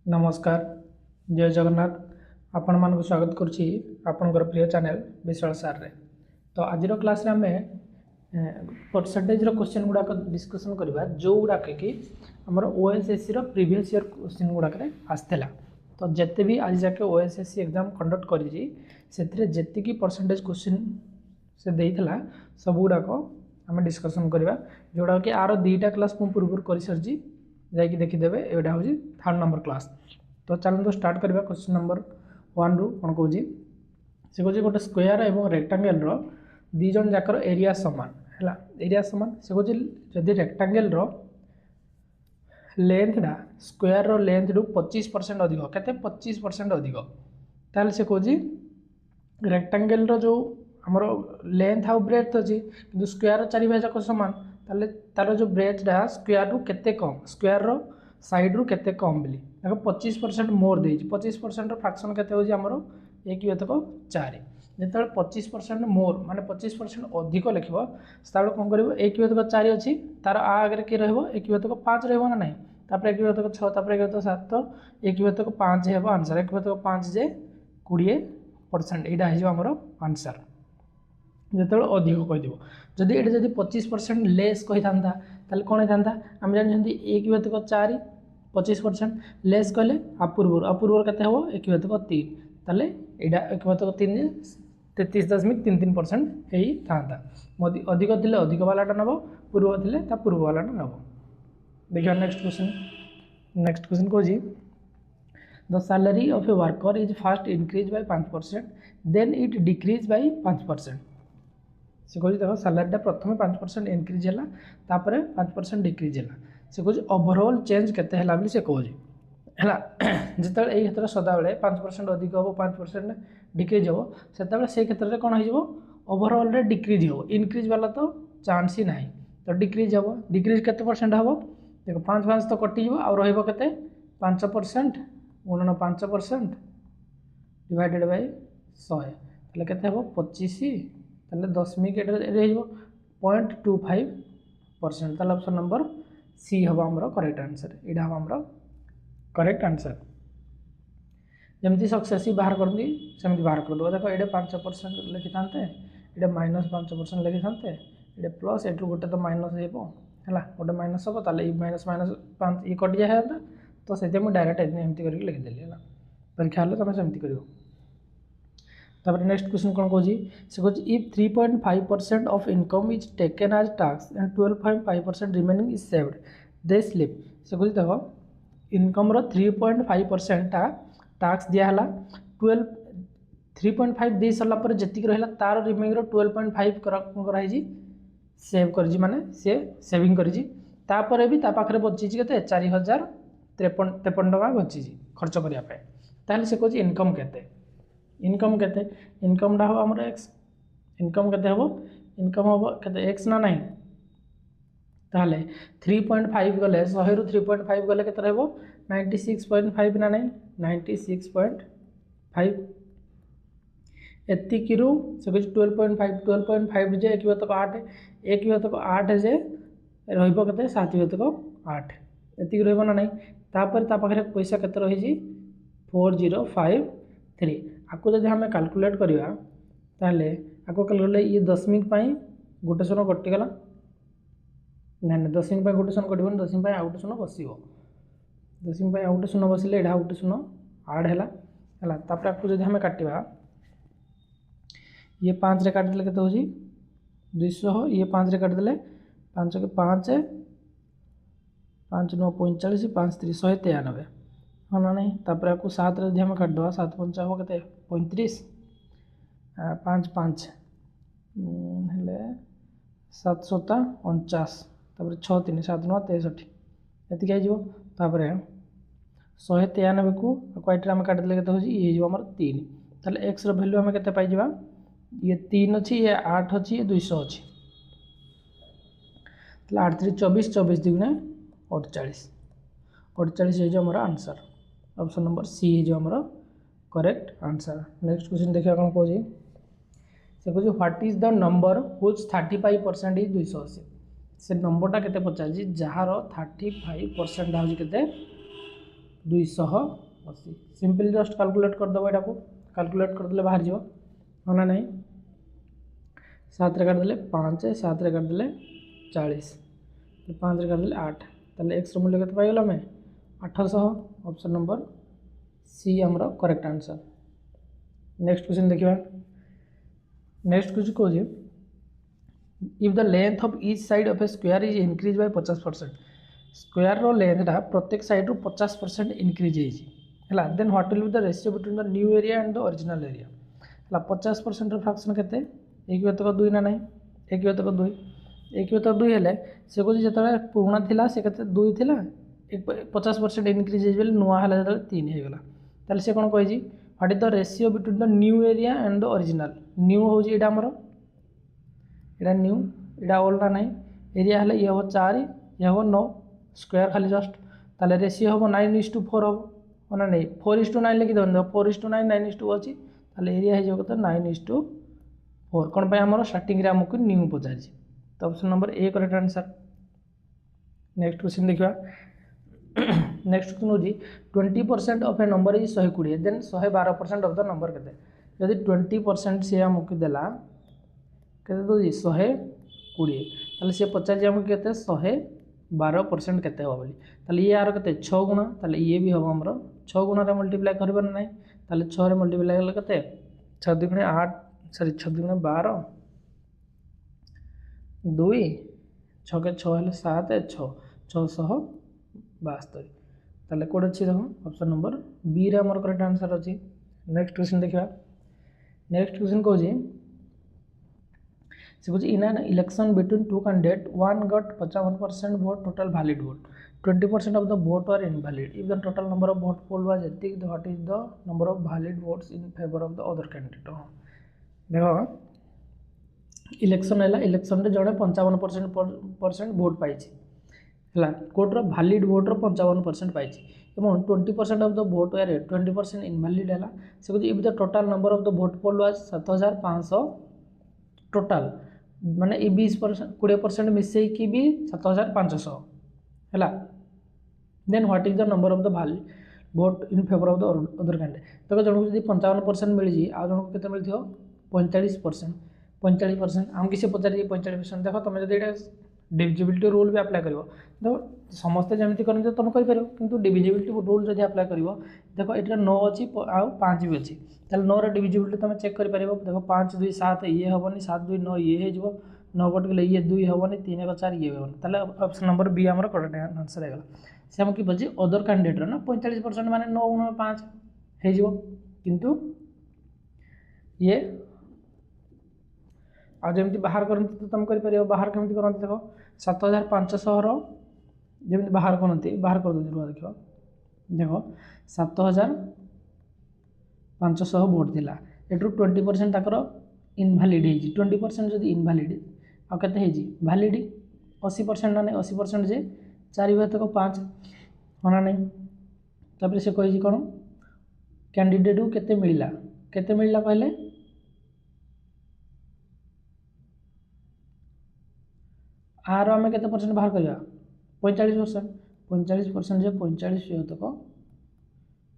नमस्कार जय जगन्नाथ आपण मानक स्वागत करुच्ची आपणकर प्रिय चैनल विशाल सार रे। तो आज क्लास रे आमे परसेंटेज रो क्वेश्चन गुडाक डिस्कशन करबा जो गुडाक कि हमर ओएसएससी रो प्रीवियस ईयर क्वेश्चन गुडाक रे आस्तेला। तो जत्ते भी आज जाके ओएसएससी एग्जाम कंडक्ट करिजी सेथरे जत्ते की परसेंटेज क्वेश्चन से देइथला सब गुडाक आमे डिस्कशन करबा जोडा कि आरो दुईटा क्लास मु पूर्व करि सरजी जाकि देखिदेवे एटा हूँ थर्ड नंबर क्लास। तो चलो तो स्टार्ट करवा क्वेश्चन नंबर 1 रु कौन कौन से कहे गोटे स्क्वायर और रेक्टांगल दी जन जाकर एरिया सामान है एरिया सामान से कहे जदि रेक्टांगल लेंथटा स्क्वायर रो लेंथ रु 25% अधिक केते 25% अधिक ताल से कहे रेक्टांगल जो आमर लेंथ आउ ब्रेथ अच्छी कि स्क्वायर चारि भाग जाक सामान ताले तार जो ब्रेथटा स्क्वायर रु केते कम स्क्वायर रो साइड रु केते कम बोली देखो 25% मोर दे 25% फ्रैक्शन केते होजी हमरो 1 विभक्त 4 जेते 25% मोर माने 25% अधिक लिखबो तालो कोन करबो 1 विभक्त 4 अछि तार आ आगे के रहबो 1 विभक्त 5 रहबो ना नहीं तापर 1 विभक्त 6 तापर 1 विभक्त 7 तो 1 विभक्त 5 हेबो आंसर 1 विभक्त 5 जे 20% एटा हिजो हमरो आंसर जो अधिक कहीदेव जदि ये जब 25% लेस कही था कौन होता आम जानते 1 विभक्त 4 25% लेस कहले अपूर्वर के 1 विभक्त 3 ताले एटा 1 विभक्त 3 33.33% होता अधिक थे अधिक वालाटा नब पूर्व थे पूर्व वालाटा नब। देखिए नेक्स्ट क्वेश्चन कौन the salary of a worker is first increase by 5% then it decrease by 5%। से कह देख सैलरीटा प्रथम 5% इंक्रीज है तापर 5% डिक्रीज है से कह ओवरऑल चेंज केते है से कहे जिते यही क्षेत्र सदा बेले 5% अधिक हम 5% डिक्रीज हम से क्षेत्र में कौन हो ओवरऑल रे डिक्रीज हम इनक्रीज वाला तो चांस ही ना तो डिक्रीज हम डिक्रीज केते परसेंट हम देख 5 तो कटिज आ रही 5% गुणन 5% डिवाइडेड बाय 100 ताले केते हम 25 ताले 10 0.25% ताले ऑप्शन नंबर सी हम हमर करेक्ट आंसर एडा हम हमर करेक्ट आंसर जमती सक्सेसिव बाहर करती सेमती बाहर कर दो देखो ये 5% लिखि था ये -5% लिखि था ये प्लस एटू गोटे तो माइनस है गोटे माइनस हम ताले माइनस -5 ये कटि जाए तो से मुझे डायरेक्ट एमती करके लिखिदेली है परीक्षा हेल्ले तुम सेमती कर। तापर नेक्स्ट क्वेश्चन कौन कौन से कह if 3.5% of income is taken as tax and 12.5% remaining is saved दे स्लिप से कह देख इनकम रो 3.5% टैक्स दियाला 3.5 दे सारा पर जी रहा तार रिमेनिंग रो 12.5 कराई सेव कर माने से सेविंग कर भी पाखे बची के 4053 टका बची खर्च करने से कह इनकम केते इनकम केते इनकम हम हमर एक्स इनकम केते हम इनकम हम केते एक्स ना नहीं ताले 3.5 गले 100 रु 3.5 गले केते रहबो 96.5 ना नहीं 96.5 एतिक रु से कुछ 12.5 जे 1 विभक्त 8 1 विभक्त 8 जे रहइबो केते 7 विभक्त 8 एतिक रहइबो ना नहीं तापर ता पाखरे पैसा केते रही 4053 आपको जब हमें कैलकुलेट करवा ताले आपको कैलकुलेट ये दशमिक गोटे शून्य कटिगला ना ना दशमिक गोटे शून्य कटन दशमिक आउ गोटे शून्य बस दशमिक आउ गोटे शून्य बसले यहाँ गोटे शून्य आड है आपको जब हमें काटा ये 5 रे काटिदेले केते होजी 200 ये 5 रे काटिदेले 5 के 5 5 9 45 5 3 193 हाँ ना नहीं तापर आपको 7 रे हम काटदेवा 7 5 हम के 35 5 5 हेले 7 7 49 तापर 6 3 7 9 63 एतिक आइजो तापर 193 को क्वाइटर हम काटिदेले केते होजी ये जो हमर 3 ताले x रो वैल्यू हम केते पाइ जबा ये 3 अछि ये 8 अछि ये 200 अछि ताले 8 3 24 24 दुगुणे 48 48 है जो हमारा आंसर ऑप्शन नंबर सी है जो हमारा करेक्ट आंसर। नेक्स्ट क्वेश्चन देखिए कौन कहे से कहे what is the number which 35% is 280 से नंबरटा केते पचार जार 35% हूँ केते 280 सिंपल जस्ट कैलकुलेट करदेव यहाँ को कैलकुलेट करदे बाहर जाव हाँ ना नहीं 7 रे काटिदेले 5 7 रे काटिदेले 40 5 रे काटिदेले 8 ताले एक्स मूल्य केते पाइगला आम 800 ऑप्शन नंबर सी आमर करेक्ट आंसर। नेक्स्ट क्वेश्चन देखिए नेक्स्ट क्वेश्चन कौन if the length of each side of a square is increase by 50% square रो लेंथटा प्रत्येक साइड रू 50% इंक्रीज है then what will be the ratio between the new area and the original area है 50% fraction केते एक व्यतक 2 ना नहीं एक व्यतक 2 एक व्यतक 2 हेले से कहूँ जो पुराणा थिला से केते 2 थिला 50% इंक्रीज हो नुआ है जो 3 होगला ताले से कौन कही what is the ratio between the new area and the original new हूँ यहाँ आमर यहाँ न्यू यहाँ ओल्ड ना नहीं एरिया है ये हम 4 ये हम 9 स्क्वायर खाली जस्ट ताले रेशियो हम 9:4 हम ना नहीं 4:9 लिखी देते 4:9 9:2 अच्छी ताले एरिया हो 9:4 कौन आमर स्टार्टिंग रे आमको न्यू पचार तो option number A correct answer. Next question देखा नेक्स्ट क्वेश्चन हूँ 20% of a number is 120 then 112% of the number के जदि 20% सी आमको देला के दौर 120 ताले सी पचार आमको के 112% केते हो बोली ताले ये यार के 6 गुणा ताले ये भी हम आमर 6 गुणा मल्टीप्लाई कर ना ताले 6 रे मल्टीप्लाई कले केते 6 2 8 सॉरी 6 2 12 2 6 के 6 हेल्ले 7 6 672 ताले कौन अच्छी देखो ऑप्शन नंबर बी रे आमर करेक्ट आंसर अच्छी। नेक्स्ट क्वेश्चन देखा नेक्स्ट क्वेश्चन कौन से कुछ in an election between two candidate one got 55% vote total valid vote 20% of the vote are invalid if the total number of vote poll was एथिक what is the number of valid votes in favour of the other candidate देख election है election रे जड़े 55% vote पाई है कोर्टर valid voter 55% pi 20% of the vote वे 20% invalid है से कहते if the total number of the vote poll was 7500 total माने 20% 20% मिसेकी भी 7500 है then what is the number of the valid vote in favour of the other candidate तो जनक जब 55% मिली आ जनक के मिल 45% 45% आम किसी पचार 45% देख तुम जब ये डिविजिबिलिटी रूल भी अप्लाई कर देखो समस्ते जमी करते तुम कर डिविजिबिलिटी रूल जब अप्लाई कर देख ये 9 अच्छी आउ 5 भी अच्छी ताल 9 डिविजिबिलिटी तुम चेक कर देखो 5 2 7 ये हेनी 7 2 9 ये हो 9 कट गले ये 2 हेनी 3 1 4 ये हेनी ताल ऑप्शन नंबर बी आम करेक्ट आंसर है से आम कि अदर कैंडिडेट ना 45% माने 9 × 5 हो किंतु ये आ जमी बाहर करती तो तुम कर बाहर केमी करती देख 7500 जमी बाहर करती बाहर कर दे रुआ देख 7500 वोट थी एटू 20% तक इनवैलिड 20% जब इनवैलिड आते वैलिड 80% ना नहीं 80% जे 4 5 हाँ ना नहीं तापर से कही कौन कैंडिडेट को केते मिलला कहले आर आम के बाहर करवा 45% 45% जे 45 तक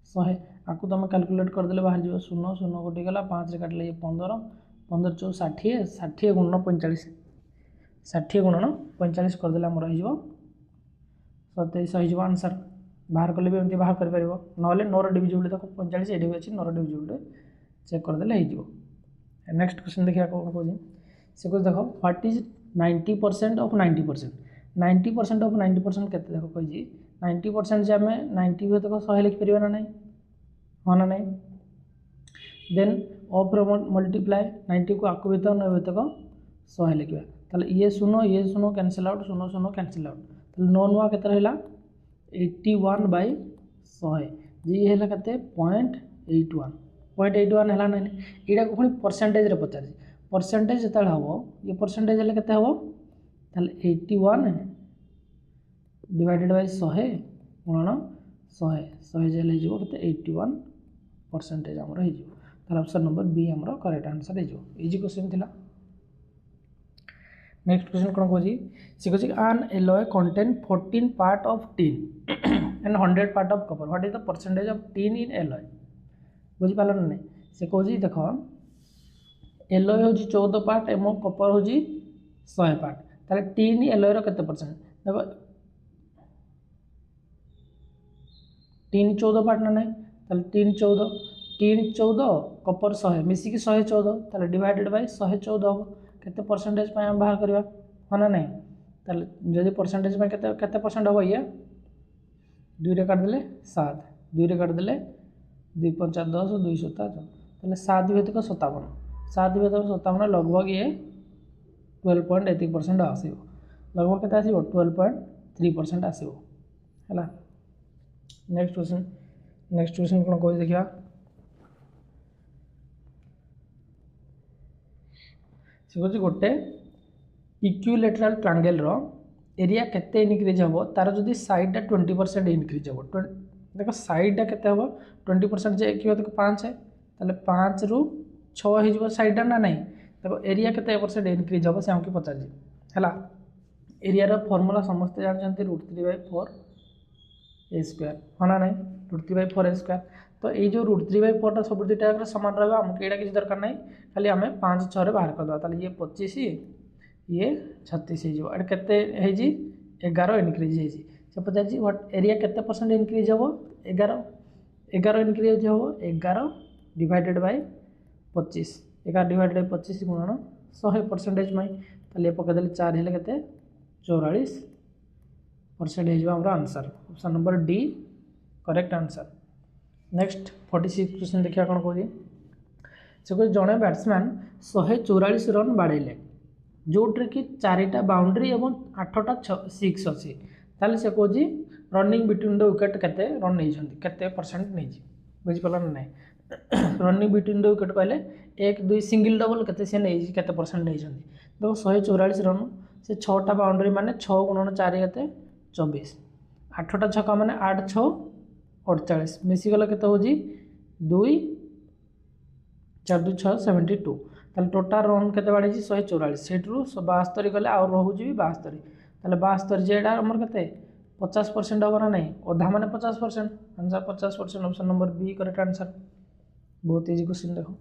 100 आपको तुम कैलकुलेट करदे बाहर जाओ 0 0 कटी गला 5 रे काटले 15 15 4 60 60 गुणन 45 60 गुणन 45 करदे आम रही 27 हो आंसर बाहर कले भी एमती बाहर कर पार ना 9 डिविजिबिलिटी तक 45 ये भी अच्छी 9 डिविजिबिलिटी चेक करदे हो। नेक्स्ट क्वेश्चन देखिए कौन कौन से कुछ देख व्हाट इज 90% ऑफ 90% 90% ऑफ 90% केते देखो कही 90% जे आम 90 तक 100 लिखिपर ना नहीं हाँ ना नहीं देन ऑफ मल्टीप्लाई 90 को आकु भीतर 90 तक 100 लिखा ताले ये शून्य कैंसिल आउट 0 0 कैंसिल आउट ताले 9 नुआ केते रहिला 81/100 जी है केते 0.81 है ना यहाँ को पुणी परसेंटेज पचार परसेंटेज जो हम ये परसेंटेज हेल्ले केते हम ताले 81 डिवाइडेड बाय 100 गुणन 100 जेल हो 81% आमर हो ऑप्शन नंबर बी आमर करेक्ट आंसर हो इजी क्वेश्चन थिला। नेक्स्ट क्वेश्चन कौन कौन सी कह an alloy contain 14 part of tin and 100 part of copper what is the percentage of tin in alloy बुझीपार ना से कह देख एलॉय हूँ 14 पार्ट एवं कपर हूँ 100 पार्ट ताले टीन एलॉयर केते परसेंट देखो टीन 14 पार्ट ना नहीं ताले टीन 14 कपर 100 मिसिकी 114 ताले डिवाइडेड बाय 114 हम केते परसेंटेज आम बाहर करवा हाँ ना नहीं ताले जदि परसेंटेज केते केते परसेंट हम ये 2 रे काटदेले 7 2 रे काटदेले 2 5 10 2 7 ताले 7 व्यतिक 57 7 व्यतिक 57 लगभग ये 12.8% आसो लगभग के आसो 12.3% आसो है। नेक्स्ट क्वेश्चन कौन कह देखा से कह गोटे इक्विलेटराल ट्रायंगल एरिया केते इनक्रीज हम तार जो साइडटा 20% इनक्रीज हम देख साइडटा केते हम 20% जे एक 5 है ताले 5 रु 6 हो साइडटा ना नहीं देखो एरिया केते परसेंट इनक्रीज हम से हमको पचार है एरिया फर्मूला समस्ते जानते √3/4 ए स्क्वायर हाँ ना नहीं √3/4 ए स्क्वायर तो ये जो √3/4 सब दुटा सामान रहा आमको यहाँ किसी दरकार नहीं खाली आम 5 6 बाहर करदे ये 25 ये 36 हो केते 11 इनक्रीज से पचार व्हाट एरिया केते परसेंट इनक्रीज हम 11 इनक्रीज हम 11 डिवाइडेड बाय 25 11 डिवाइडेड बाय 25 गुणन 100% ये पकईदे 4 हेल्ले के 44% हो answer option number D correct answer. Next 46 question देखिए कौन कह से जड़े बैट्समैन 144 रन बाड़े जोट्रे कि 4टा बाउंड्री और 8टा 6 अच्छी ताले से कह रनिंग बिटवीन द विकेट केते रन नहीं केते परसेंट नहीं बुझीपार ना रनिंग बिटवीन द विकेट कहले 1 2 सिंगल डबल केते परसेंट नहीं देखो 144 रन से 6टा बाउंड्री माने 6 गुणन 4 केते 24 8टा छक्का माने 8 6 48 मिसीगला केते हो 2 4 2 6 72 ताले टोटाल रन केते बाड़ी 144 सेट्रु 72 गले आ रहू 72 ताले 72 जेडा हमर केते 50% हम ना नहीं अधा माने 50% answer 50% option number B correct answer. बहुत इजी क्वेश्चन देखो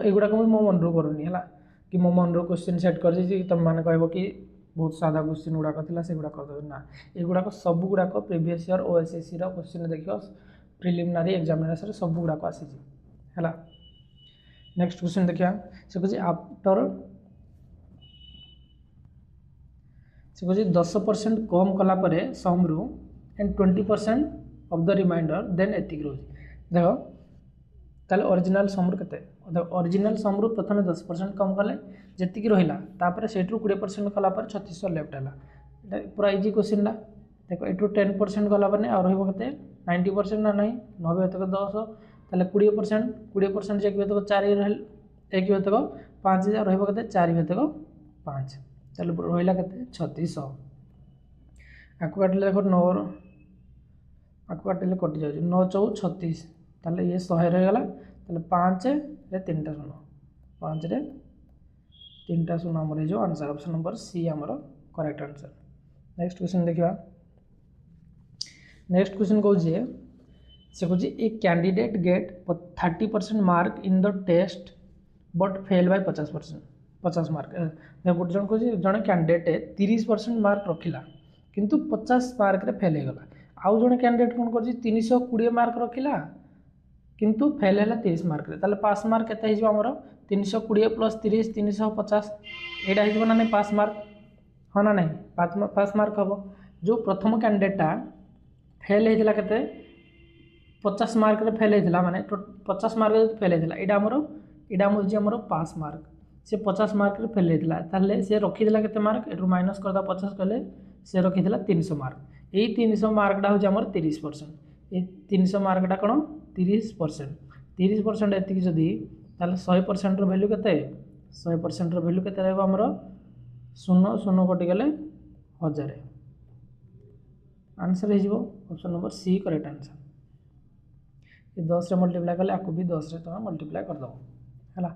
एगुड़ा को मो मन रू करूनी है कि मो मन रू क्वेश्चन सेट कर तुम मैंने कह कि बहुत सादा क्वेश्चन गुड़ाक थी से गुड़ा करदे ना एगुड़ाक सब गुड़ाक प्रीवियस ईयर ओएसएससी क्वेश्चन देख प्रिलिमिनारी एग्जामिनेशन सब गुड़ाक आसी है। नेक्स्ट क्वेश्चन देखिए से कह आफ्टर से कह 10% कम कलापर समरू and 20% of the remainder then एतिक रोज देख ताले ओरिजिनल समरू केते ओरिजिनल समरू प्रथम 10% कम कले जी रहा से 20% कलापर 3600 लेफ्ट है पूरा इजी क्वेश्चन ला देखो यू 10% गलापर नहीं रही 90% ना नहीं 90 10 ताले 20% जे एक 4 एक 5 रही 4 5 चलो रहा के 3600 आपको काटिले देखो 9 आपको काटिले कटि जाए 9 4 36 ताले ये 100 रहीगला 5 रे 3टा शून्य 5 रे 3टा शून्य आमर हो आंसर ऑप्शन नंबर सी आमर करेक्ट आंसर। नेक्स्ट क्वेश्चन देखा नेक्स्ट क्वेश्चन कौन से कह a candidate get 30% mark in the test but fail by 50 mark गोटे जन कह जड़े कैंडिडेट 30% मार्क रखिला किंतु 50 मार्क रे फेल होगला आउ जड़े कैंडिडेट कौन कर 320 मार्क रखिला किंतु फेल है 30 मार्क रे ताले पास मार्क केते हिजो हमरो 320 प्लस 30 350 एटा हिजो ना नहीं पास मार्क हाँ ना नहीं पास मार्क हम जो प्रथम कैंडिडेटा फेल होता केते 50 मार्क रे फेल होता माने 50 मार्क रे फेल होता एटा हमरो पास मार्क से 50 मार्क रे फेल होता ताले से रखीदेला केते मार्क एटू माइनस करदा 50 कले से रखीदेला 300 मार्क यही 300 मार्कटा हो हमर 30% ये 300 मार्कटा कौन 30% एतिक जदि ताले 100% वैल्यू केते 100% वैल्यू केते रहबो हमर 0 0 कटि गले 1000 आंसर हो option number C correct answer. ये 10 मल्टीप्लाई कले आपको भी 10 तुम मल्टीप्लाई करदेव है।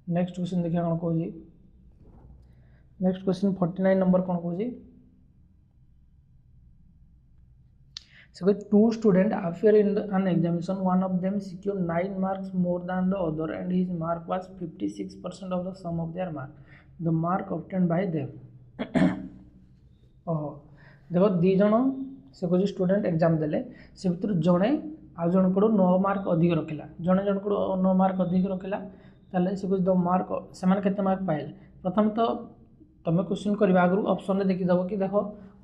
नेक्स्ट क्वेश्चन देखिए कौन कह नेक्स्ट क्वेश्चन 49 नंबर कौन कहूँ So two students appear in an examination. One of them secured 9 marks more than the other, and his mark was 56% of the sum of their mark. The mark obtained by them. ओहो देखो दी जन से कौन student exam देले से भर जड़े आउ जन को 9 मार्क अधिक रखिला जड़े जन को 9 मार्क अधिक रखिला ताले से कुछ 2 मार्क से केते मार्क पाइले प्रथम तो तुम क्वेश्चन करवा आगु ऑप्शन में देखीदेव कि देख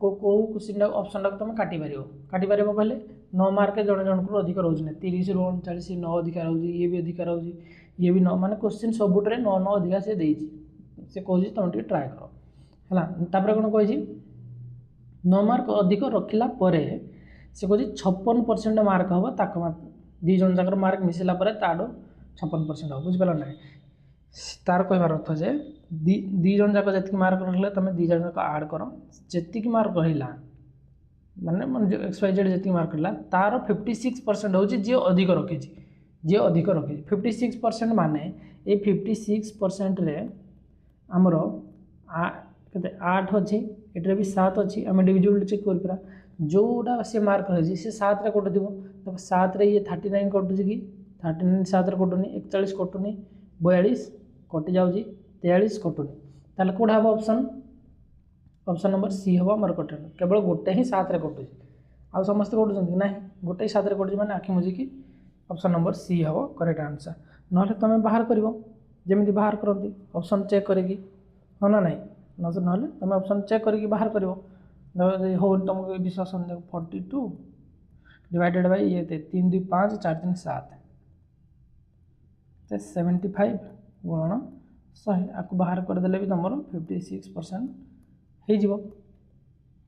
को क्वेश्चन ऑप्शन टाक तुम काटी पार कहले 9 मार्क जड़े जन को अधिक रोज ना 30 रू 39 9 अधिक रोज ये भी अधिक रोज ये भी 9 माने क्वेश्चन सबुटे 9 9 अधिका से देछि से कहूँ तुम टे ट्राए कर है कौन कही 9 मार्क अधिक रखिला परे से कहूँ 56% मार्क हम ताक दी जन जाकर मार्क मिसला ताडो 56% हम बुझिपार ना तार कहबार अर्थ जे दी जन जाक जी मार्क रखिले तुम दी जन जाक आड कर जी मार्क रहा माने एक्स वाई जेड जी मार्क रहा तार 56% हूँ जी अधिक रखी जी अधिक रखी 56% माने ये 56% रे आमर के 8 अच्छी ये भी 7 अच्छी आम डिविजिबल चेक कर जोटा से मार्क रही से 7 रे कटुव तो 7 रे ये 39 कटुची कि 39 7 रे कटुनी 41 कटुनी 42 कटि जाऊँगी 43 कटुनी ताल कौटा हम ऑप्शन नंबर सी हम आमर कटे केवल गोटे ही 7 रे कटुची आउ समस्त कटुँच ना गोटे 7 रे कटुची मैंने आखि मुझिकी ऑप्शन नंबर सी हम करेक्ट आंसर ना तुम बाहर कर जमी बाहर करती ऑप्शन चेक करी हाँ ना ना ना तुम ऑप्शन चेक करके बाहर कर हो तुमको विश्वास 42 डिवाइडेड बाई ये 3 2 5 4 3 7 75 गुणन 100 आपको बाहर करदे भी तुम 56% हो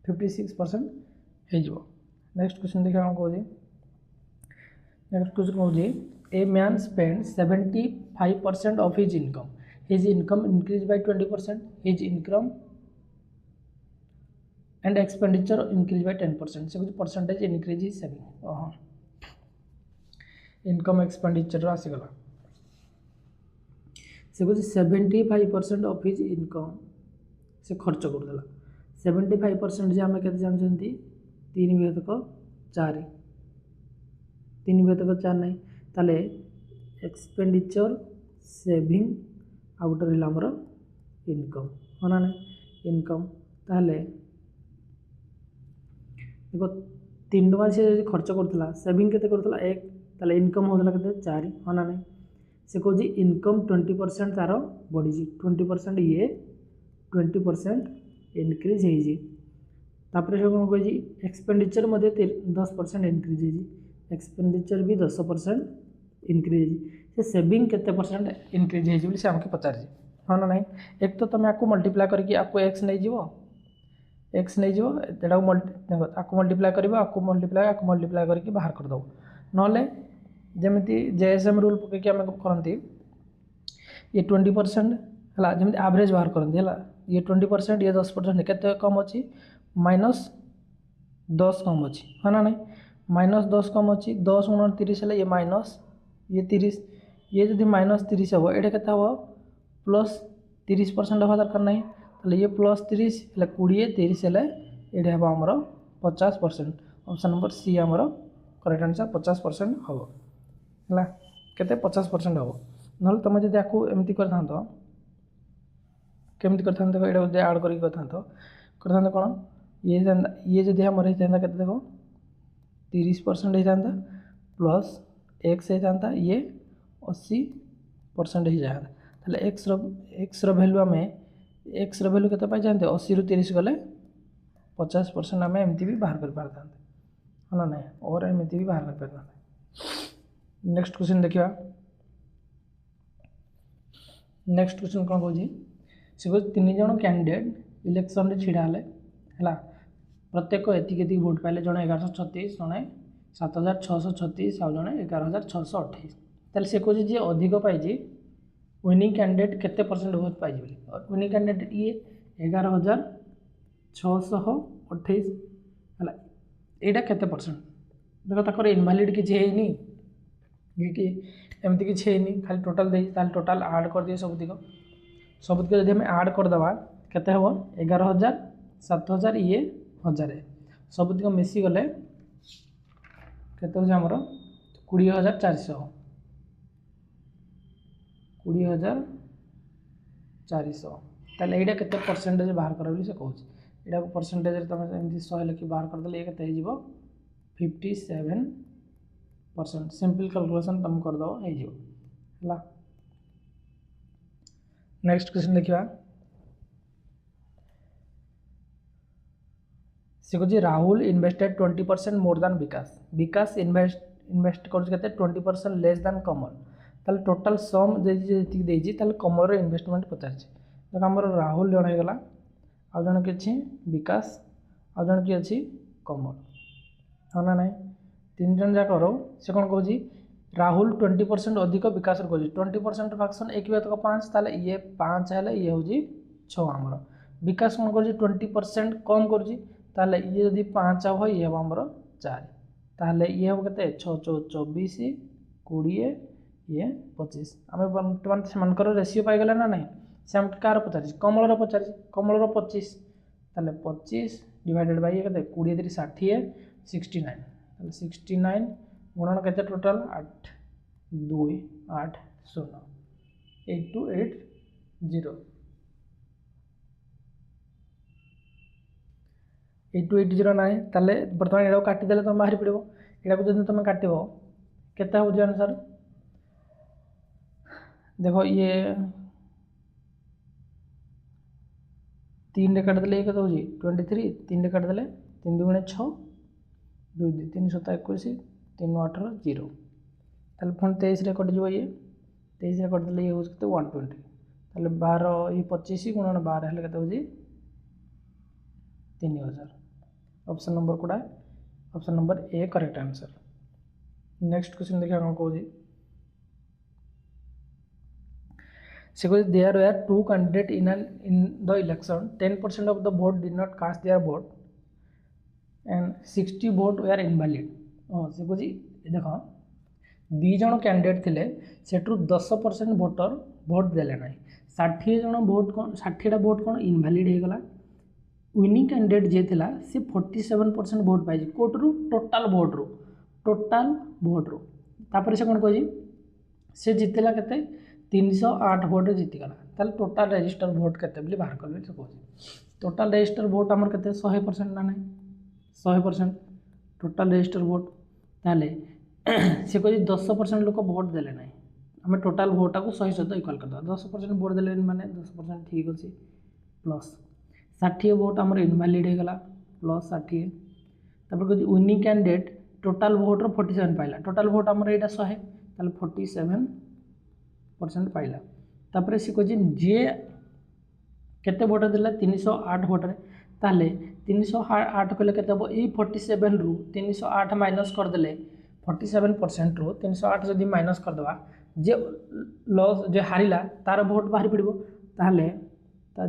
56% हो नेक्स्ट क्वेश्चन देखा कौन कहूँ नेक्स्ट क्वेश्चन कहूँ a man spend 75% of his income his income increased by 20% his income and expenditure increased by 10% से कुछ परसेंटेज इंक्रीज ही सेविंग इनकम एक्सपेंडिचर आसीगला से कुछ 75% ऑफ हिज इनकम से खर्च करदेला 75% जे आम के जानते 3 विभेदक 4 3 विभेदक 4 नहीं ताले एक्सपेंडिचर सेविंग आ गोटे रहा आमर इनकम हाँ ना इनकम ताहले देखो 3 टका से खर्च करता सेविंग केते करता 1 ताले इनकम होता के 4 हाँ ना नहीं से कह इनकम 20% तार बढ़ी 20% ये 20% इनक्रीज होपर से कौन कही एक्सपेंडिचर 10% इनक्रीज एक्सपेंडिचर भी 10% इनक्रीज से सेविंग केते परसेंट इनक्रीज हो से आमको पचार हाँ ना नहीं एक तो तुम आपको मल्टीप्लाई करके आपको एक्स नहीं जीवो एक्स नहीं जीवो एटा आपको मल्टीप्लाई कर आपको मल्टीप्लाई करके बाहर करदे ना जमी जेएसएम रूल पकईकि आम करती ये 20% है जमी एवरेज बाहर करती है ये 20% ये 10% केते कम अच्छी -10 कम अच्छी हाँ ना नहीं -10 कम अच्छी 10 × 30 है ये माइनस ये 30 ये जब -30 हम ये के +30% हवा दरकार ना तो ये +30 है 20 30 है ये हम आमर 50% ऑप्शन नंबर सी आमर करेक्ट आंसर 50% हम है केते 50% हम ना तुम जब आपको एमती करता केमती करता देखो ये आड करता कौन ये जब आमर होता के देख 30% होता प्लस एक्स होता ये 80% हो जाता एक्स रैल्यू आम एक्स रैल्यू के पाई जाते 80 ରୁ 30 गले 50% आम एमती भी बाहर कर पारता है ना ना और एमती भी बाहर कर पारता नेक्स्ट क्वेश्चन देखा नेक्स्ट क्वेश्चन कौन कहूँ से कह 3 जन कैंडिडेट इलेक्शन रे छिड़ा है प्रत्येक एति भोट पाइले जड़े 1136 जड़े 7636 आउ जड़े 11628 ताले से कहे जी अधिक पाई विनिंग कैंडिडेट केते परसेंट भोट पाई विनिंग कैंडिडेट ये 11628 है यहाँ केते परसेंट देखो तक इनवैलिड किसी है कि एमती किसी है खाली टोटाल दे टोटाल आड कर दिए सबुतिक जब आम आड करदे केते हम 11,000 7,000 ये 1000 सबुतिक मिसी गले केते हो हमर 20,400 20,400 ताले एटा केते परसेंटेज बाहर कर से कहूँ एटा को परसेंटेज तुम एमती 100 लिखि बाहर करदे ये केते 57%। सिंपल कैलकुलेशन तुम कर दो है नेक्स्ट क्वेश्चन देखा से कहूँ राहुल इन्वेस्टेड 20% मोर देन विकास विकास इन्वेस्ट कर 20% लेस देन कमल ताले टोटल सम जी कमल इन्वेस्टमेंट पचार देख आम राहुल जन होगा आउ जन कि विकास आउ जन कि अच्छी कमल हाँ ना ना तीन जन जाक से कौन कहूँ राहुल 20% अधिक विकास कहूँ 20% फ्रैक्शन एक तक 5 ताले ये 5 है ये हूँ 6 आमर विकास कौन कर 20% कम कर ये जदि 5 हो ये हम आमर 4 ताले ये हम के 6 24 20 ये 25 आम बर्तमान से रेसीओ पाईगला ना ना से आम कार पचार कमल पचार कमल 25 ताले 25 डिवाइडेड बाय ये 20 3 60 69 69 गुणन के टोटाल 8 2 8 0 8280 8280 ना ताले बर्तमान एटा काटिदेले तुम बाहरी पड़ो यहाँ जब तुम काटब केते हो आंसर देखो ये 3 रे काटिदेले ये 23 3 रे काटिदेले 3 2 6 2 2 3 7 21 3 18 0 ताले पुणी 23 रे कटिज ये 23 रे कटिदेले ये हूँ 120 ताले 12 ये 25 गुणन 12 हेल्ले केते होजी 3000 ऑप्शन नंबर कोड़ा option number A correct answer. Next question देखिए कौन कहूँ से कहते there were 2 candidate in the election 10% of the vote did not cast their vote and 60 vote were invalid से कहूँ देख 2 जन कैंडिडेट थे सेठू 10% वोटर भोट देले ना 60 जन भोट कौन 60टा भोट कौन इनवैलिड हो गला विनिंग कैंडिडेट जे थिला से 47% भोट पाई कोटरू टोटाल भोट रू तापर से कौन कही से जीतला केते 308 भोट जीतीगला ताल टोटाल रजिस्टर भोट केते बोली बाहर कर से कहूँ टोटाल रजिस्टर भोट आमर केते 100% ना नहीं 100% टोटाल रजिस्टर भोट ताले से कही 10% लोक भोट देले ना आम टोटाल भोटा को 100 सहित इक्वाल कर 10% भोट देले माने 10% ठीक अच्छे प्लस 60 भोट आमर इनवैलिड होगा प्लस 60 तापर कह विनिंग कैंडिडेट टोटाल भोट 47 पाइला टोटाल भोट आमर यहाँ 100 ताले 47% पाइला तापर से कह जी केते भोट देला 308 भोटे ताले 308 कहले केते हम ये 47 रु 308 माइनस करदे 47% रु 308 जदि माइनस करदे जे लॉस जे हारिला तार भोट बाहरी पड़ो ताले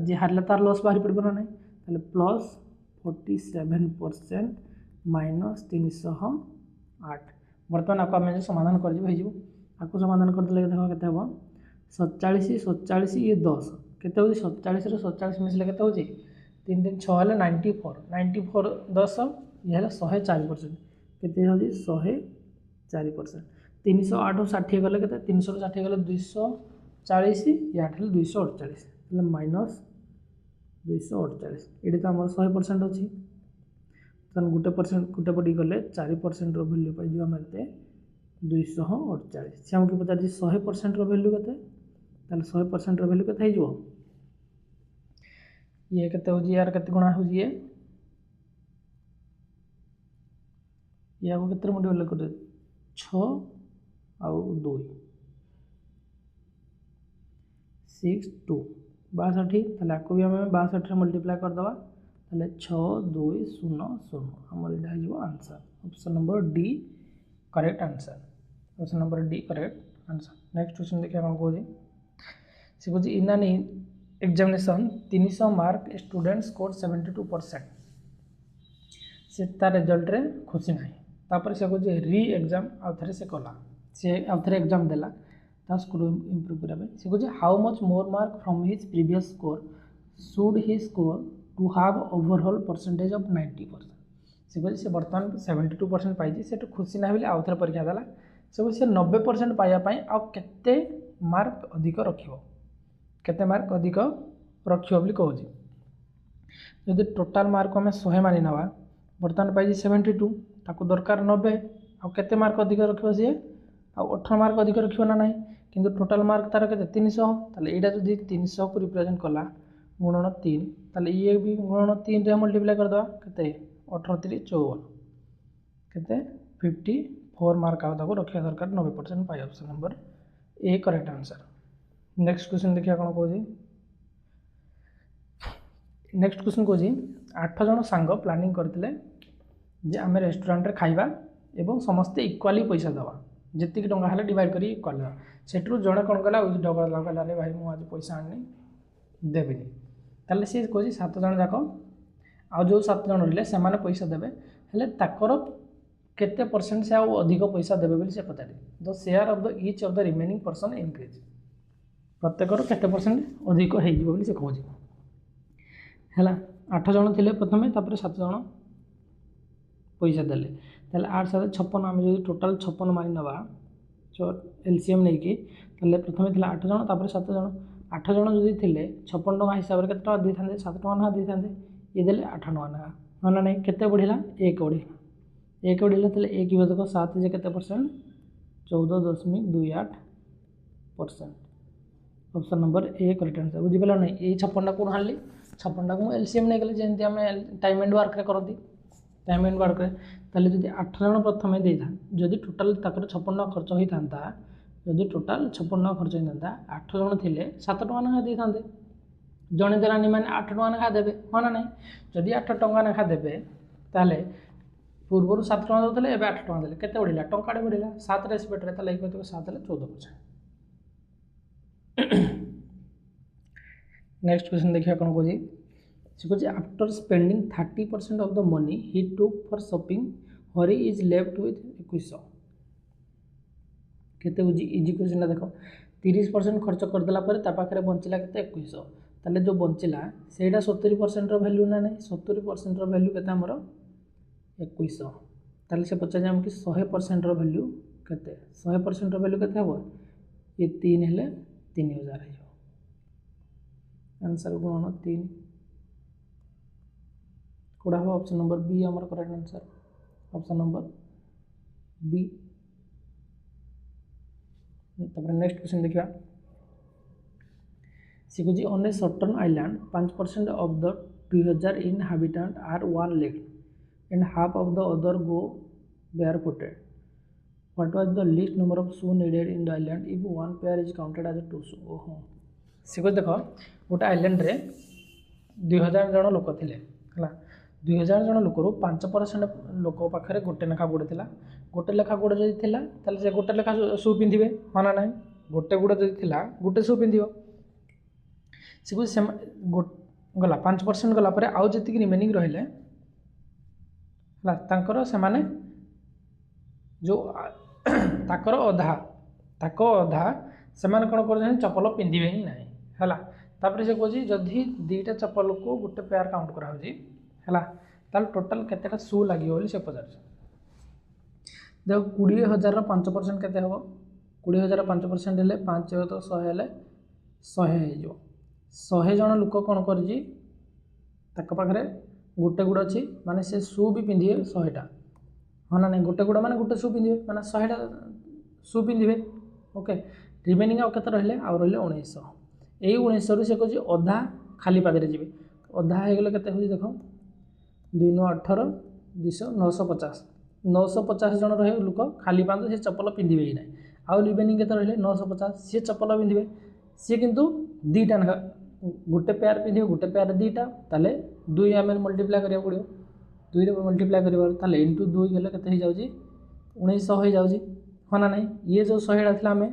जे हारिला तार लॉस बाहरी पड़ो ना नहीं ताले प्लस 47% माइनस 308 बर्तमान आपको आम समाधान कर आपको समाधान करदे देख के हम 47 47 ये 10 केते हो 47 रे 47 मिसले केते हो 3 3 6 है 94 10 ये 104% केते हो 104% 308 60 गले केते 360 गले 240 या 248 माइनस 248 ये तो आम 100% अच्छी गोटे पटी गले 4% वैल्यू पाई आम के 248 से आमको पचार 100% वैल्यू के 100% वैल्यू के ये केते हो यार केते गुणा हो ये को केते मल्टीप्लाई कर 6 आउ 2 6 2 62 ताले आपको भी हमें 62 मल्टीप्लाई कर दवा ताले 6 2 0 0 हमर इडा हो answer option number D correct answer option number D correct answer. Next question देखिए कौन कहूँ से कहूँ in an examination 300 mark student score 72% से तार रिजल्ट रे खुशी ना तापर से कहूँ री एग्जाम आउ थे से कला से आउ थे एग्जाम देला ता स्कोर इम्प्रूव करने से कहूँ how much more mark from his previous score should he score to have overall percentage of 90%। से कहे से बर्तमान 72% पाई से खुशी ना बोले आउ थे परीक्षा देला से कहे से 90% पाइबापी आउ केते मार्क अधिक रखियो केते मार्क अधिक रखियो बोली कहूँ जदि टोटाल मार्क आम 100 मानि नवा बर्तमान पाई 72 ताको दरकार 90 आउ केते मार्क अधिक रखियो सी आउ 18 मार्क अधिक रखियो ना नहीं किंतु टोटाल मार्क तार के 300 ताले एटा जदि 300 को रिप्रेजेंट कला गुणन 3 ताले ये भी गुणन 3 रे मल्टीप्लाई कर दवा केते 18 3 54 केते 54 मार्क आउ ताको रखिया दरकार 90% पाई option number A correct answer. Next question देखिया कोन कहूजी नेक्स्ट क्वेश्चन कहूजी 8 जन सांग प्लानिंग करथिले जे आमे रेस्टोरेंट रे खाइबा एवं समस्ते इक्वाली पैसा दवा जति की टंका हले डिवाइड करी इक्वाल सेठरू जणे कोन कला उज डबल लागला रे भाई मु आज पैसा आनी देबिनी ताले से कहूजी 7 जन जाको आ जो 7 जन रहले से माने पैसा देबे हले ताकर केते परसेंट से आउ अधिक पैसा देबे बोली से पताडी the share of the each of the remaining person increase प्रत्येकर केते परसेंट अधिक हे जिवो बोली से कहूजी हला 8 जन थिले प्रथमे तापर 7 जन पैसा देले ताले 8 7 56 आम जो टोटाल 56 मानि नवा जो एलसीएम नहीं कि ताले प्रथमे थिला 8 जन तापर 7 जन 8 जन जदि थिले 56 टका हिसाब रे केते टका दै थांदे 7 टका ना दै थांदे ये देले 8 टका ना माने नहीं केते बढ़िला 1 बढ़िला ताले 1 विभाजक 7 जे केते percent 14.28% option number A correct answer बुझी पला नहीं ए 56 को हाली 56 को एलसीएम नहीं गले जेंति हमें टाइम एंड वर्क रे करती टाइम एंड वर्क रे ताले जदि 8 जन प्रथमे दे था जदि टोटल ताकर 56 खर्च होई थांता जदि टोटल 56 खर्च होई थांता 8 जन थिले 7 टका ना दे थांते जने देरानी माने 8 टका ना देबे माना नहीं जदि 8 टका ना देबे ताले पूर्व 7 टका देले एबे 8 टका देले केते बढ़िला टंकाडे बढ़िला 7 रेस्पेक्ट रे ताले इक्वल 7 ले 14%। नेक्स्ट क्वेश्चन देखिए कौन कहूँ से कहूँ after spending 30% of the money he took for shopping Hari is left with 2100 केते बुझी इजी क्वेश्चन देखो 30% खर्च करदेला पर ता पाखरे बंचिला केते 2100 ताले जो बंचिला सेटा 70% रो वैल्यू ना नहीं 70% रो वैल्यू केते हमरो 2100 ताले से पचारे हम कि 100% रो वैल्यू केते 100% रो वैल्यू केते हबो ये 3 हेले 3000 है आंसर गुणन 3 कोड़ा हम ऑप्शन नंबर बी हमर correct answer option number B. तब नेक्स्ट क्वेश्चन देखिए सिकुजी on a certain island 5% of the 2000 inhabitants are one legged and half of the other go barefooted what was the least number of shoe needed in the island if one pair is counted as a 2 shoe ओहो सिकुज देखो गोटे island रे 2000 जन लोक थिले हला 2000 जन लोक 5% लोक पाखरे गोटे लेखा गोड़ थिला गोटे लेखा गोड़ जदि थिला ताले से गोटे लेखा शू पिंधिबे माना नहीं गोटे गोड़ जदि थिला गोटे शू पिंधिबो सिकुज से गला 5% गला परे आउ जति रिमेनिंग रहिले हला तांकर से माने जो ताकर अधा ताको अधा से माने कोन कर चप्पल पिंधिबे ही नहीं हला तापर से कहूँ जदि 2टा चप्पल को गोटे पेयर काउंट करा होजी हला ताल टोटल केतेटा शू लागि बोली से पचार देखो 20000 5% केते हबो 20000 5% हेले 5 तो 100 हेले 100 हे जो 100 जन लोक कोन करजी ताक पाखरे गोटे गुड़ अच्छी माने से शू भी पिंधे 100टा हाँ ना नहीं गोटे गुड़ माने गोटे शू पिंधे माने 100टा शू पिंधे ओके रिमेनिंग आउ केते रहले आउ रहले 1900 एई 1900 रु से कहूँ अधा खाली पादरे जी अधा हो गले केते होई देखो 2 9 18 200 950 जन रहे लोक खाली पाद से चप्पल पिंधे ही ना आउ रिमेनिंग केते रहले 950 सी चप्पल पिंधे सी किंतु 2टा ना गोटे पेयर पिंधे गोटे पेयर 2टा ताले 2 आम मल्टीप्लाई करिया पड़ो 2 रे मल्टीप्लाई करिबार ताले इनटू 2 गेले केते हो जाउजी 1900 हो जाउजी हाँ ना नहीं ये जो 100टा थिला आमे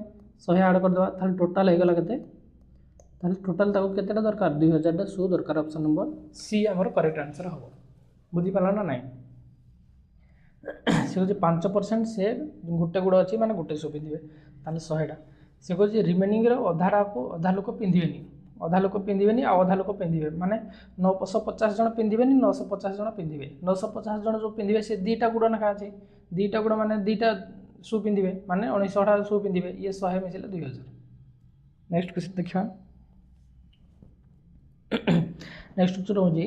100 ऐड कर दवा ताले टोटल हो गला केते ताले टोटल ताको केतेटा दरकार 2000 टा शू दरकार ऑप्शन नंबर सी हमर करेक्ट आंसर हो बुझी पाला ना नहीं से कहूँ 5% से गोटे गुड़ अच्छी माने गोटे शू पिंधे ताले 100टा से कहूँ रिमेनिंग अधा को अधा लोक पिंधेनि अधा लोक पिंधे अधा लोक पिंधे माने 950 जन पिंधे 950 जन पिंधे 950 जन जो पिंधे से दुईटा गुड़ ना अच्छे दुईटा गुड़ माने दुईटा शू पिंधे माने 1900 शू पिंधे ये 100 मिसिले 2000। नेक्स्ट क्वेश्चन देखा नेक्स्ट क्वेश्चन रोजी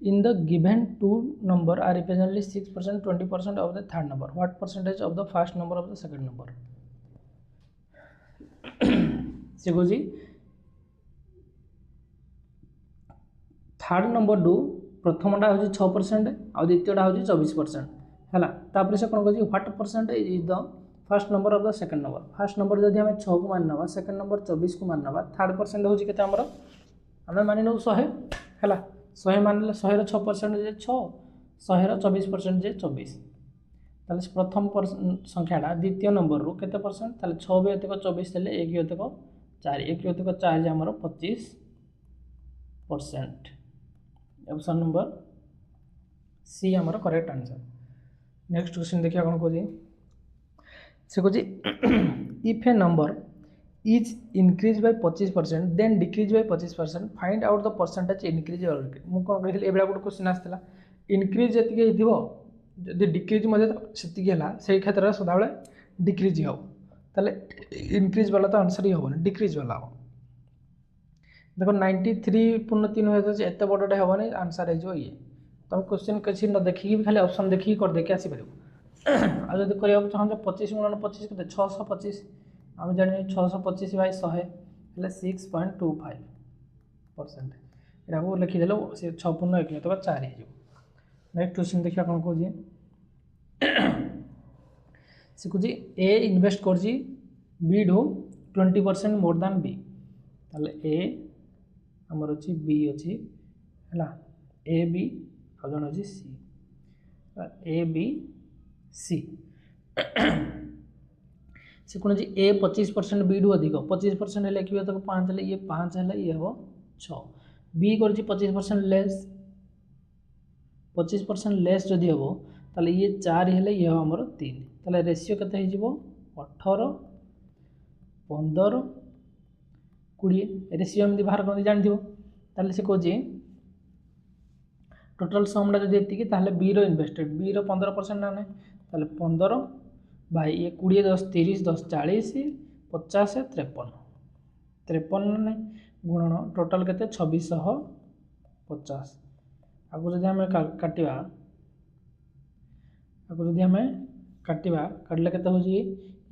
in the given two number are रिप्रेजेंटली 6% 20% of the third number what percentage of the first number of the second number से जी थर्ड नंबर डू प्रथमटा हूँ 6% आउ द्वितीयटा हूँ 24% है तापर से कौन कह what percentage is the first number of the second number first number जब आम 6 को मानना सेकंड नंबर 24 को मानना थर्ड परसेंट हूँ के आम मानि नौ 100 है 100 मानले 100 6% जे 6 100 24% जे 24 ताले प्रथम संख्याटा द्वितीय नंबर रू केते परसेंट ताले 6 भी अतिक 24 हेले 1 भी अतिक 4 1 भी अतिक 4 जे हमर 25%। ऑप्शन नंबर सी हमर करेक्ट आंसर। नेक्स्ट क्वेश्चन देखिए कौन कह से कह if a number is increase by 25% then decrease by 25% find out the percentage increase और मुझे कौन कही एभा गोटे क्वेश्चन आसाला इंक्रीज जी जदि डिक्रीज से क्षेत्र में सदाबे डिक्रीज हो ताले इंक्रीज वाला तो आंसर ही हेनी डिक्रीज वाला हम देखो 93.3 एत बड़े हेनी आंसर हो ये तुम क्वेश्चन किसी न देखिए खाली ऑप्शन देखिए कर देखिए आसीपर आज करने चाहो 25 × 25 के 625 आम जाने 625/100 6.25% यहाँ लिखिदे सी 6.1 तो 4 हो। नेक्स्ट क्वेश्चन देखिए कौन कह से कह ए इन्वेस्ट कर B do 20% more than B ताले ए आमर अच्छी बी अच्छी है ए बी आ जन अच्छी सी ए बी सी से कौन ए 25% बी डू अधिक 25% लिखिए तो 5 है ये 5 है ये हम 6 बी कर 25% लेस 25% लेस जदि हम ताले ये 4 है ये हम 3 ताले रेशियो केते 18 15 20 रेशियो एमती बाहर करते जानथ ताले से कह टोटल समटा जब ये ताले बी रो इन्वेस्टेड बी रो 15% ना ताले 15 भाई ये 20 10 30 10 40 50 53 ना गुणन टोटल के 2650 आगे जब आम काटा आगे जब आम काटा काटिले के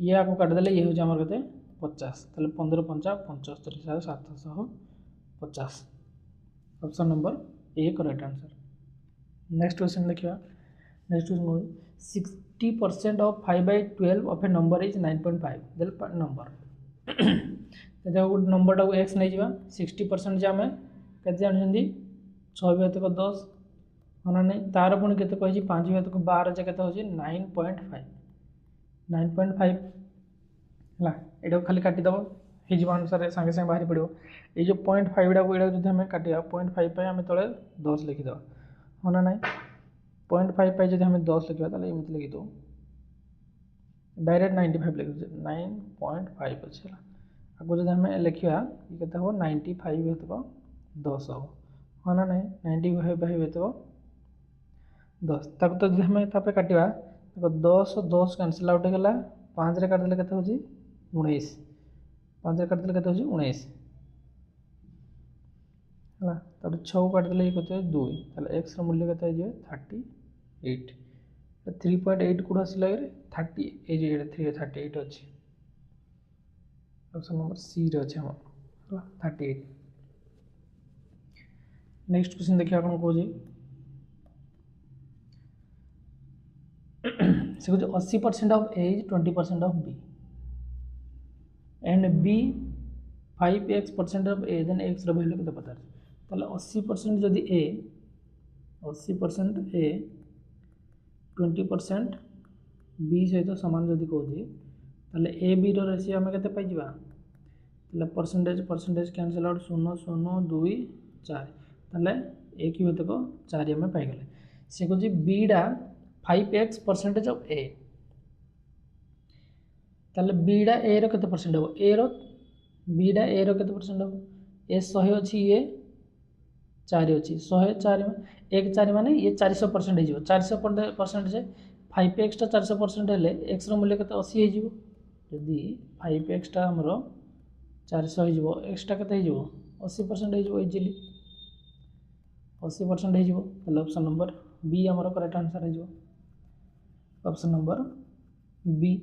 ये आपको काटिदेले ये हूँ आम के 50 ताले 15 5 75,750 option number A correct answer. Next question देखिए next question 60% of 5/12 of a number is 9.5 देल नंबर गोटे नंबर टाक एक्स नहीं जावा 60% जे आम के जानते 6 भी अतिक 10 हाँ नहीं तार पुणी के 5 भी अतिक 12 जे के 9.5 है यहाँ खाली काटिदेव हो अनुसार सागे सागे बाहरी पड़ो ये जो 0.5 टाक जब आम काटा 0.5 आम तले 10 लिखिदेव हाँ ना नहीं 0.5 जब आम 10 लिखा तो एमती लिखिद डायरेक्ट 95 लिख 9.5 अच्छे आगे जब आम लिखा ये हम 95 हेतु 10 हम हाँ ना नहीं 95 हेतु 10 तक तो जब आम काटा 10 10 कैनसल आउट होगा 5 रे काटिदेले के 19 5 रे काटिदेले के 19 है तब 6 को काटिदेले ये 2 ताले एक्स मूल्य के 38 3.8 कौट आसला 38 अच्छी ऑप्शन नंबर सी रे अच्छे हम 38। नेक्स्ट क्वेश्चन देखिए कौन कह से 80% of A is 20% of B and B 5x% of A then X value के पता ताले 80% जदि ए 80% ए 20% बी सहित सामान जदि कौन ताले ए बी रो रेशियो आम के परसेंटेज कैंसल आउट 0 0 2 4 ताले ए की हेतु 4 आम पाइगले से कह बीटा 5x% ऑफ ए ताले बीटा ए रो केते परसेंट हो ए रो बीटा ए रो केते परसेंट हो ए 100 अच्छी ये 4 अच्छी 100 4 1 4 माने ये 400% हो 400% से 5x 400% हेले x मूल्य के 80 हो जदि 5x आमर 400 हो x के 80% हो इजिली 80% हो ऑप्शन नंबर बी आमर करेक्ट आंसर हो option number B.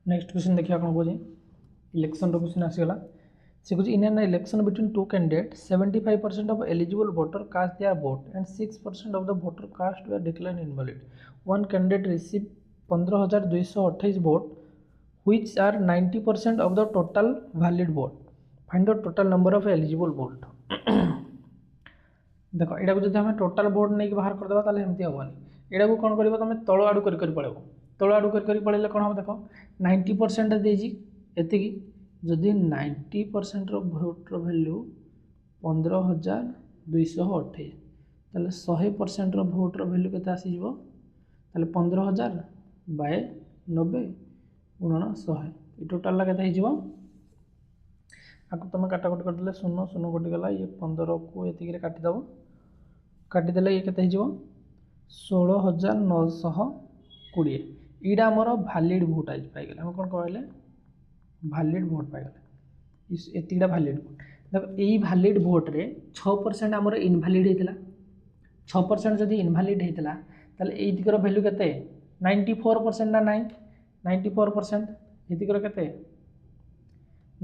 Next question देखिए कौन कहे इलेक्शन क्वेश्चन आसीगला से कह in an election between two candidate 75% of eligible voter cast their vote and 6% of the voter cast were declared invalid one candidate receive 15,228 vote which are 90% of the total valid vote find the total number of eligible vote. देख यहाँ को जब total vote नहीं बाहर करदे ताले एमती हेनी यहाँ कौन कर तुम तल आड़ कर पड़े तल आड़ कर पड़े कौन हम देख 90% देजी एति जदि 90% भोटर भैल्यू 15,228 ताले 100% भोटर भैल्यू के आसीज 15,000 बाय 90 गुणन 100 ये टोटाल के आपको तुम काटाकुटी करदे 0 0 कटिगला ये 15 को ये काटिदेव काटिदेले ये के 16,920 यहाँ आमर भैलिड भोट आज पाइगले आम कौन कहले भैलिड भोट पाइगले एतिकटा भैलिड भोट देख यही भैलिड भोट रे 6% आमर इनभैलिड होता 6% जदि इनभैलिड होता ताले ये दिकर भैल्यू के 94% ना नाइन 94% ये दिकर के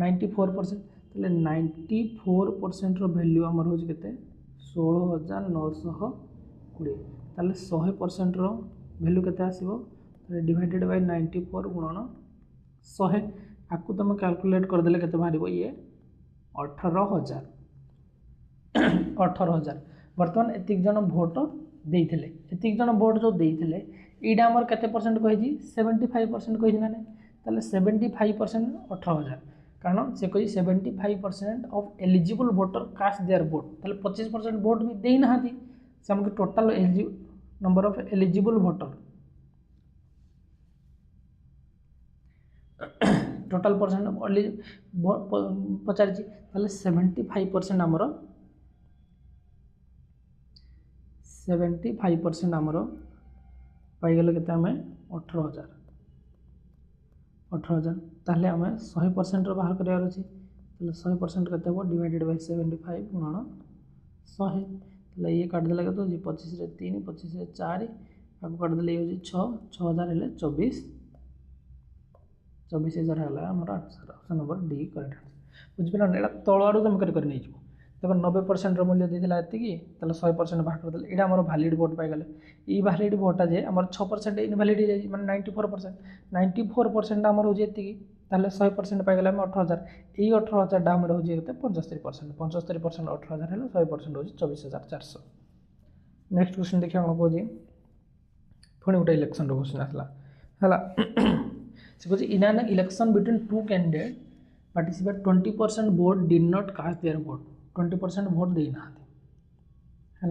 94% ताले 94% भैल्यू आमर हो 16,920 ताले 100% भैल्यू के आसो डिवाइडेड बाय 94 गुणन 100 आपको तुम कैलकुलेट करदे के बाहर ये 18,000 18,000 बर्तमान एतिक जन भोट देते एतिक जन भोट जो देते यहाँ आमर के परसेंट कही 75% कही ना ताले 75% 18,000 कारण से कही 75% of eligible voter cast their vote ताले 25% वोट भी देना से हमको total number of eligible voter total percent पचार 75% आमर 75% आमर पाइगले के 18,000 18,000 ताहले आम 100% बाहर करार अच्छे 100% के डिवाइडेड बाय 75 गुणन 100 ये काटिदेला के 25 रे 3 25 रे 4 आपको काटिदेले ये 6 6,000 हेल्ले 24,000 है आमर answer option number D correct बुझिपार ना तल आड़ तुम कर नहीं देखो 90% मूल्य देता ये 100% बाहर करदे यहाँ आम भैलिड वोट पाइगले ये भैलिड वोटा जे आम 6% इनभैलिड हो जाए मैंने 94% आमर हो 100% पाइगले 18,000 ये 18,000 आमर हो 75% 18,000 है 100% हो 24,400। नेक्स्ट क्वेश्चन देखिए कौन कहे पुणी गोटे इलेक्शन क्वेश्चन आसला है से कह in an election between two candidate participate 20% vote did not cast their vote 20% vote देना है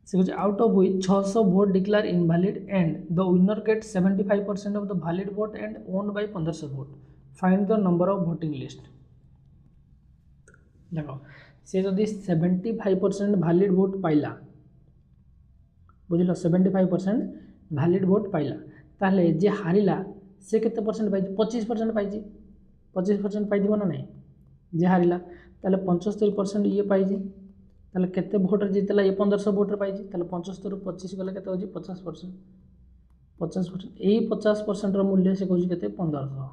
से कह out of which 600 vote declare invalid and the winner get 75% of the valid vote and won by 1500 vote find the number of voting list. देखो से जदि 75% valid vote पाइला बुझल 75% valid vote पाइला ताहले जे हारिला से केते परसेंट पाई 25% पाई 25% पाई ना नहीं जे हारिला ताहले 75% ये पाई ताहले केते वोट जीतला ये 1500 वोट पाई ताहले 75 ରୁ 25 गले केते हो 50% 50% यही 50% रो मूल्य से कहूँ केते 1500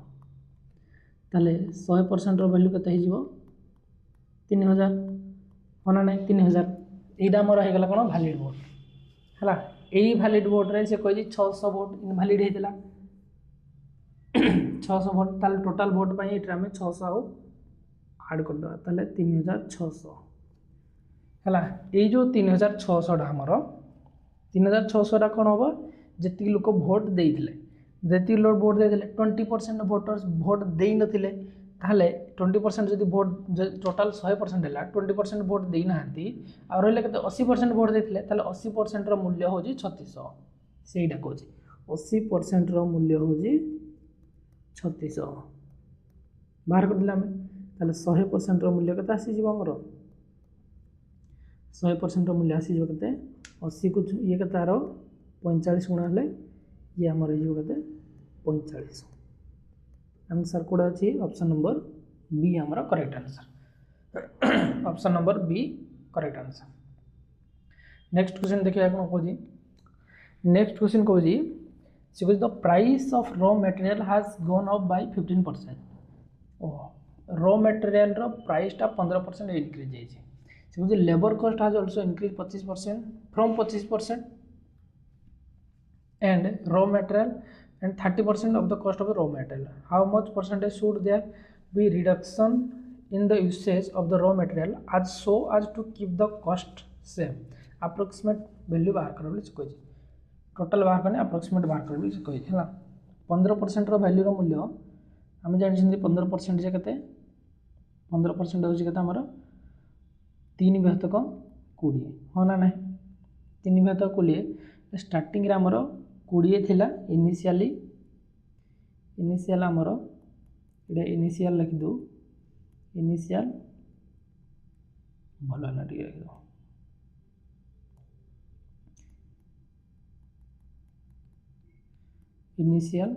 ताहले 100% रो वैल्यू केते हो 3,000 होना नहीं 3,000 यहाँ आमर होगा कौन वैलिड वोट है यही वैलिड वोट रे से कही 600 वोट इनवैलिड होता 600 वोट ताले टोटाल वोट पाई ये आम 600 आउ आड करदे 3,600 है ये जो 3,600 आमर 3,600 कौन हम जी लोक भोट देते जी लोग भोट देते 20% भोटर्स भोट दे नथिले ताहले 20% जदि भोट टोटाल 100% है 20% भोट देना आ रहा के 80% भोट देते 80% मूल्य हूँ 3600 से कहूँ 80% मूल्य हूँ 3600 बाहर कर देला ताले 100% मूल्य केते आसीଯିବ हमर 100% मूल्य आसीଯିବ केते 80 को ये केते आरो 45 गुणा हले ये हमर हे जिवो केते 45 आंसर कोडा अछि ऑप्शन नंबर बी हमर correct answer option number B correct answer next question देखिए कोन कोजी नेक्स्ट क्वेश्चन कोजी सी the price of raw material has gone up by 15%। Raw material रो प्राइस टा 15% इंक्रीज जाइए सी labour cost has also increase 25% from 25% and raw material and 30% of the cost of the raw material. How much percentage should there be reduction in the usage of the raw material as so as to keep the cost same? Approximate value बाहर कर बोली कोई total बाहर करने approximate बाहर कर बोली कोई है ना 15% रो वैल्यू रो मूल्य आम जानी 15% जे केते 15% होची केते हमर 3 भाजक 20 हो ना नहीं 3 भाजक 20 स्टार्टिंग रे हमर 20 थिला इनिशियल हमर इडे इनिशियल लिखि दो इनिशियल भलो ना टिके लिखि दो इनिशियल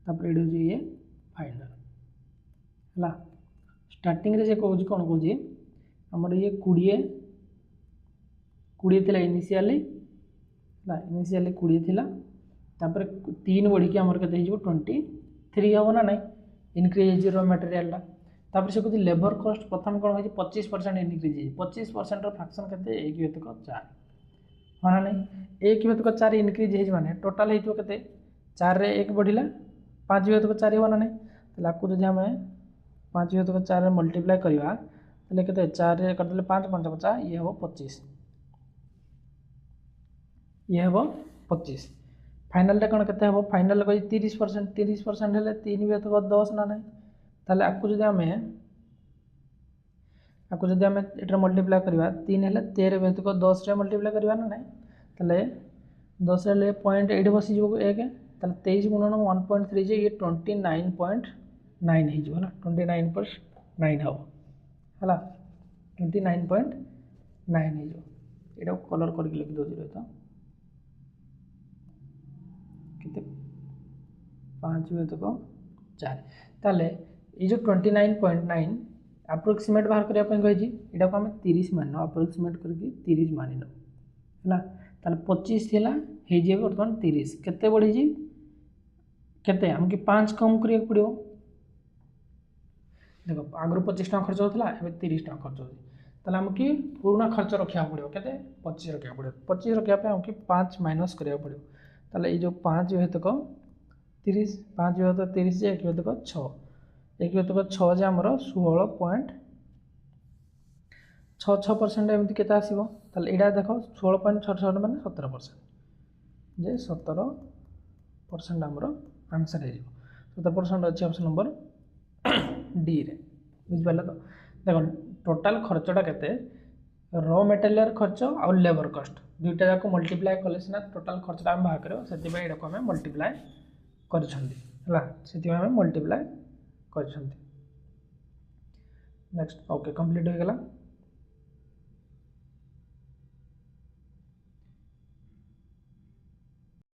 तापर इडे जे ये फाइनल हला स्टार्टिंग रे जे कहूजी कोन कहूजी हमर ये 20 थिला इनिशियली ना इनिशियली 20 थिला तापर 3 बढ़ी के हमर केते हिजो 23 हो ना नहीं इंक्रीज रॉ मटेरियल ला तापर से कहूजी लेबर कॉस्ट प्रथम कोन होई 25% इंक्रीज 25% रो फ्रैक्शन केते 1/4 हो ना नहीं 1/4 इंक्रीज हे माने टोटल हेतो केते 4 रे 1 बढ़िला 5/4 हो ना नहीं तला को जदि हम 5/4 रे मल्टीप्लाई करिवा तले केते 4 रे कर देले 5 5 50 ये हो 25 ये हो 25 फाइनल रे कोन केते हो फाइनल को 30% हेले 3/10 ना नहीं ताले आपको जदि हमें एटर मल्टीप्लाई करिवा 3 हेले 13/10 रे मल्टीप्लाई करिवा ना नहीं ताले 10 रे ले 0.8 बसी जो 1 ताले 23 गुणन 1.3 जे ये 29.9 हे जो ना 29.9 हो हला 29.9 हे जो एटा कलर करके लिख दो जे तो किते 5/4 ताले ये जो 29.9 अप्रोक्सीमेट बाहर करिया पय कहि जी एटा को हम 30 माननो अप्रोक्सीमेट करके 30 मानिनो हला ताले 25 थिला हे जे वर्तमान 30 केते बढ़ी जी केते हमके 5 कम करिया पड़ियो देखो आगरो 25 टका खर्च होतला एबे 30 टका खर्च होती ताले हमके पूर्ण खर्च रखिया पड़ियो केते 25 रखिया पड़ियो 25 रखिया पे हमके 5 माइनस करिया पड़ियो ताले ये जो 5 हेतक 30 5 हेतक 30 जे 1 हेतक 6 1 हेतक 6 जे हमर 16.66% एमति केते आसीबो ताले एडा देखो 16.66 माने 17% जे 17% हमर आंसर हे जिवो 17% अछि ऑप्शन नंबर डी रे बुझ पाला तो देखो टोटल खर्चटा केते रॉ मटेरियल खर्च और लेबर कॉस्ट दुईटा जाक मल्टीप्लाई कले सिना टोटल खर्चटा हम बाहर करो सेति एडा को हम मल्टीप्लाई करछंती हला सेति हम मल्टीप्लाई करछंती नेक्स्ट ओके कंप्लीट हो गेला।